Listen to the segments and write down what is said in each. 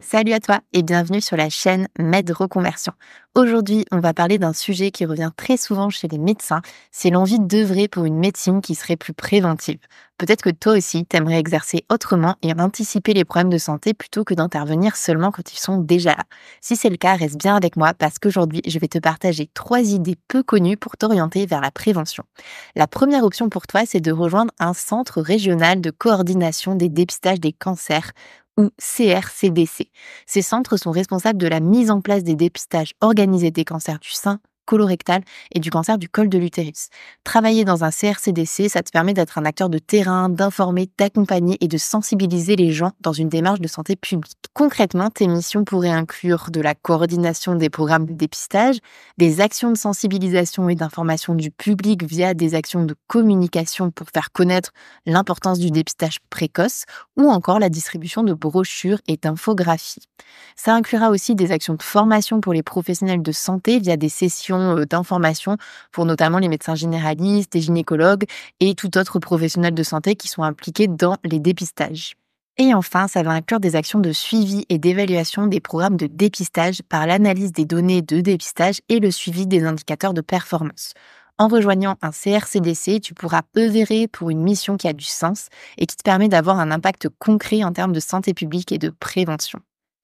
Salut à toi et bienvenue sur la chaîne Med Reconversion. Aujourd'hui, on va parler d'un sujet qui revient très souvent chez les médecins, c'est l'envie d'œuvrer pour une médecine qui serait plus préventive. Peut-être que toi aussi, t'aimerais exercer autrement et anticiper les problèmes de santé plutôt que d'intervenir seulement quand ils sont déjà là. Si c'est le cas, reste bien avec moi parce qu'aujourd'hui, je vais te partager 3 idées peu connues pour t'orienter vers la prévention. La première option pour toi, c'est de rejoindre un centre régional de coordination des dépistages des cancers ou CRCDC. Ces centres sont responsables de la mise en place des dépistages organisés des cancers du sein, colorectal et du cancer du col de l'utérus. Travailler dans un CRCDC, ça te permet d'être un acteur de terrain, d'informer, d'accompagner et de sensibiliser les gens dans une démarche de santé publique. Concrètement, tes missions pourraient inclure de la coordination des programmes de dépistage, des actions de sensibilisation et d'information du public via des actions de communication pour faire connaître l'importance du dépistage précoce ou encore la distribution de brochures et d'infographies. Ça inclura aussi des actions de formation pour les professionnels de santé via des sessions d'information pour notamment les médecins généralistes, les gynécologues et tout autre professionnel de santé qui sont impliqués dans les dépistages. Et enfin, ça va inclure des actions de suivi et d'évaluation des programmes de dépistage par l'analyse des données de dépistage et le suivi des indicateurs de performance. En rejoignant un CRCDC, tu pourras œuvrer pour une mission qui a du sens et qui te permet d'avoir un impact concret en termes de santé publique et de prévention.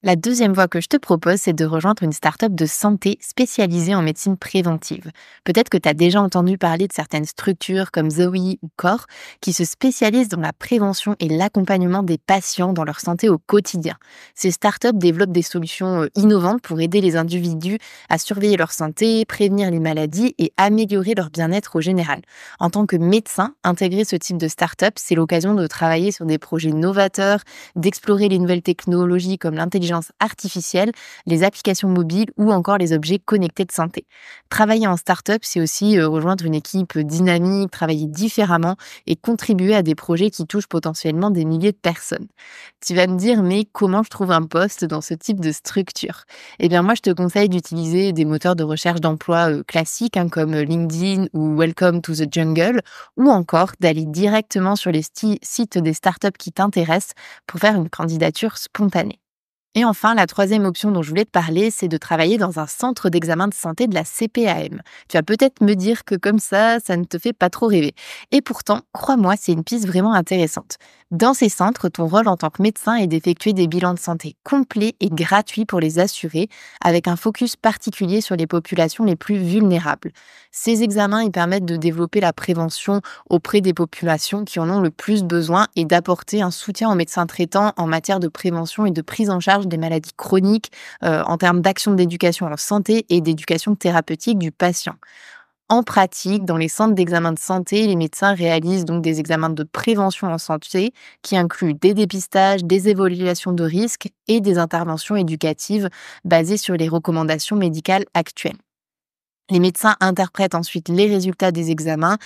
La deuxième voie que je te propose, c'est de rejoindre une start-up de santé spécialisée en médecine préventive. Peut-être que tu as déjà entendu parler de certaines structures comme Zoe ou Core qui se spécialisent dans la prévention et l'accompagnement des patients dans leur santé au quotidien. Ces start-up développent des solutions innovantes pour aider les individus à surveiller leur santé, prévenir les maladies et améliorer leur bien-être au général. En tant que médecin, intégrer ce type de start-up, c'est l'occasion de travailler sur des projets novateurs, d'explorer les nouvelles technologies comme l'intelligence artificielle, les applications mobiles ou encore les objets connectés de santé. Travailler en start-up, c'est aussi rejoindre une équipe dynamique, travailler différemment et contribuer à des projets qui touchent potentiellement des milliers de personnes. Tu vas me dire, mais comment je trouve un poste dans ce type de structure? Eh bien, moi, je te conseille d'utiliser des moteurs de recherche d'emploi classiques comme LinkedIn ou Welcome to the Jungle ou encore d'aller directement sur les sites des startups qui t'intéressent pour faire une candidature spontanée. Et enfin, la troisième option dont je voulais te parler, c'est de travailler dans un centre d'examen de santé de la CPAM. Tu vas peut-être me dire que comme ça ne te fait pas trop rêver. Et pourtant, crois-moi, c'est une piste vraiment intéressante. Dans ces centres, ton rôle en tant que médecin est d'effectuer des bilans de santé complets et gratuits pour les assurés, avec un focus particulier sur les populations les plus vulnérables. Ces examens, ils permettent de développer la prévention auprès des populations qui en ont le plus besoin et d'apporter un soutien aux médecins traitants en matière de prévention et de prise en charge des maladies chroniques en termes d'action d'éducation en santé et d'éducation thérapeutique du patient. En pratique, dans les centres d'examen de santé, les médecins réalisent donc des examens de prévention en santé qui incluent des dépistages, des évaluations de risques et des interventions éducatives basées sur les recommandations médicales actuelles. Les médecins interprètent ensuite les résultats des examens,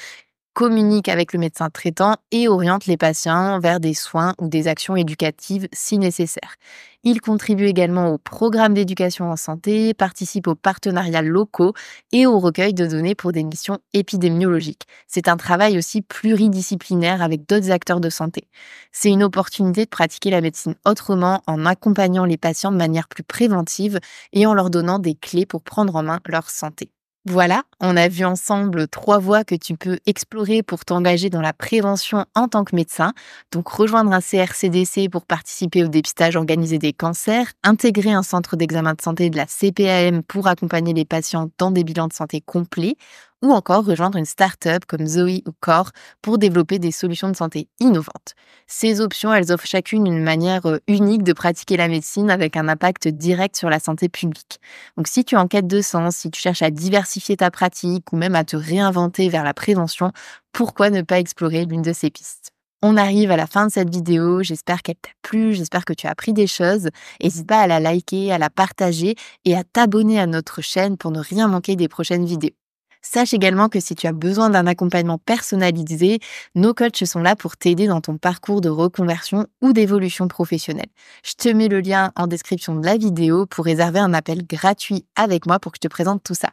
communique avec le médecin traitant et oriente les patients vers des soins ou des actions éducatives si nécessaire. Il contribue également au programme d'éducation en santé, participe aux partenariats locaux et au recueil de données pour des missions épidémiologiques. C'est un travail aussi pluridisciplinaire avec d'autres acteurs de santé. C'est une opportunité de pratiquer la médecine autrement en accompagnant les patients de manière plus préventive et en leur donnant des clés pour prendre en main leur santé. Voilà, on a vu ensemble 3 voies que tu peux explorer pour t'engager dans la prévention en tant que médecin. Donc, rejoindre un CRCDC pour participer au dépistage organisé des cancers, intégrer un centre d'examen de santé de la CPAM pour accompagner les patients dans des bilans de santé complets, ou encore rejoindre une start-up comme Zoe ou Core pour développer des solutions de santé innovantes. Ces options, elles offrent chacune une manière unique de pratiquer la médecine avec un impact direct sur la santé publique. Donc si tu es en quête de sens, si tu cherches à diversifier ta pratique ou même à te réinventer vers la prévention, pourquoi ne pas explorer l'une de ces pistes? On arrive à la fin de cette vidéo, j'espère qu'elle t'a plu, j'espère que tu as appris des choses. N'hésite pas à la liker, à la partager et à t'abonner à notre chaîne pour ne rien manquer des prochaines vidéos. Sache également que si tu as besoin d'un accompagnement personnalisé, nos coachs sont là pour t'aider dans ton parcours de reconversion ou d'évolution professionnelle. Je te mets le lien en description de la vidéo pour réserver un appel gratuit avec moi pour que je te présente tout ça.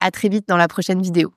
À très vite dans la prochaine vidéo.